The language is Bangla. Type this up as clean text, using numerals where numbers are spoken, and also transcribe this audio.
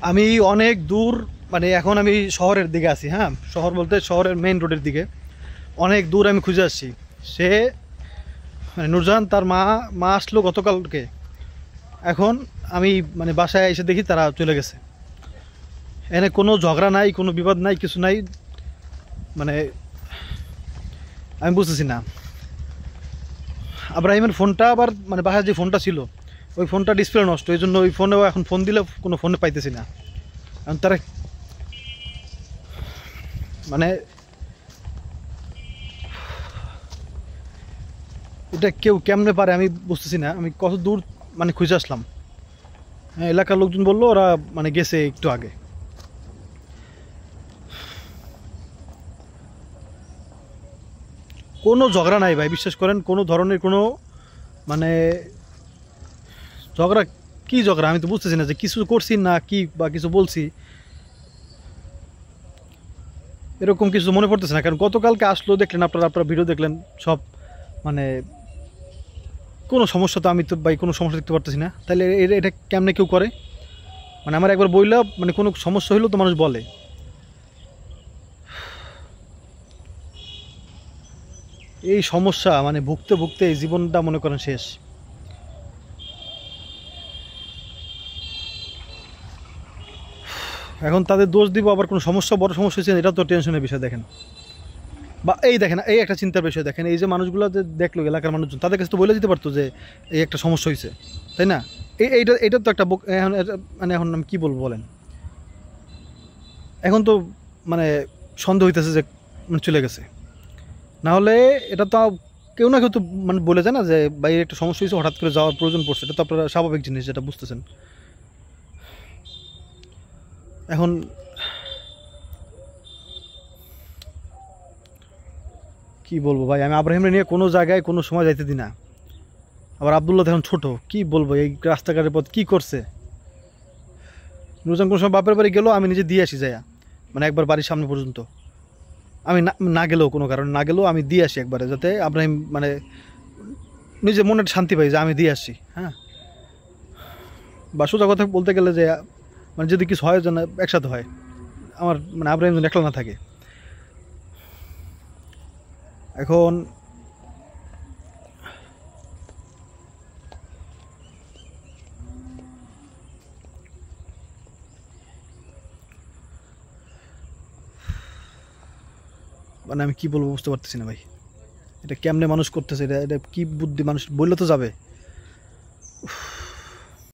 আমি অনেক দূর, মানে এখন আমি শহরের দিকে আছি। হ্যাঁ, শহর বলতে শহরের মেইন রোডের দিকে অনেক দূর আমি খুঁজে আসছি। সে মানে নূরজাহান তার মা মা আসলো গতকালকে। এখন আমি মানে বাসায় এসে দেখি তারা চলে গেছে। এনে কোনো ঝগড়া নাই, কোনো বিবাদ নাই, কিছু নাই। মানে আমি বুঝতেছি না। আব্রাহিমের ফোনটা আবার মানে বাসায় যে ফোনটা ছিল ওই ফোনটা ডিসপ্লে নষ্ট, এই জন্য ওই ফোনেও এখন ফোন দিলে কোনো ফোনে পাইতেছি না। এখন তারা মানে এটা কেউ কেমনে পারে আমি বুঝতেছি না। আমি কত দূর মানে খুঁজে আসলাম। হ্যাঁ, এলাকার লোকজন বললো ওরা মানে গেছে একটু আগে। কোনো ঝগড়া নাই ভাই, বিশ্বাস করেন। কোনো ধরনের কোনো মানে ঝগড়া, কি ঝগড়া আমি তো বুঝতেছি না যে কিছু করছি না কি বা কিছু বলছি, এরকম কিছু মনে পড়তেছে না। কারণ গতকালকে আসলো, দেখলেন আপনারা আপনারা ভিডিও দেখলেন সব। মানে কোনো সমস্যা তো আমি তো ভাই কোনো সমস্যা দেখতে পারতেছি না। তাহলে এটা কেমনে কেউ করে? মানে আমার একবার বইলা মানে কোনো সমস্যা হইলেও তো মানুষ বলে। এই সমস্যা মানে ভুগতে ভুগতে এই জীবনটা মনে করেন শেষ। এখন তাদের দোষ দিব, আবার কোনো সমস্যা বড় সমস্যা হয়েছে এটা তো টেনশনের বিষয়। দেখেন বা এই দেখেন, এই একটা চিন্তার বিষয় দেখেন, এই যে মানুষগুলো যে দেখলো এলাকার মানুষজন, তাদের কাছে তো বলে দিতে পারতো যে এই একটা সমস্যা হয়েছে, তাই না? এইটা তো একটা এখন মানে এখন আমি কী বলবো বলেন। এখন তো মানে সন্দেহ হইতেছে যে মানে চলে গেছে। না হলে এটা তো কেউ না কেউ তো মানে বলে যায় না যে বাইরে একটা সমস্যা হয়েছে, হঠাৎ করে যাওয়ার প্রয়োজন পড়ছে। এটা তো আপনারা স্বাভাবিক জিনিস, যেটা বুঝতেছেন। এখন কি বলবো ভাই, আমি আব্রাহিমরে নিয়ে কোনো জায়গায় কোনো সময় যাইতে দিই না। আবার আবদুল্লাহ এখন ছোট, কি বলবো এই রাস্তাঘাটের পথ কি করছে। নুরজান কোনো সময় বাপের বাড়ি গেলেও আমি নিজে দিয়ে আসি যাইয়া, মানে একবার বাড়ির সামনে পর্যন্ত। আমি না না গেলেও, কোনো কারণে না গেলেও আমি দিয়ে আসি একবারে, যাতে আব্রাহিম মানে নিজে মনে শান্তি পাই যে আমি দিয়ে আসছি। হ্যাঁ, বা সোজা কথা বলতে গেলে যে মানে যদি কিছু হয় যেন একসাথে হয়, আমার মানে আব্রাহিম যেন একলা না থাকে। এখন মানে আমি কি বলবো বুঝতে পারতেছি না ভাই। এটা কেমনে মানুষ করতেছে, এটা এটা কি বুদ্ধি, মানুষ বললে তো যাবে।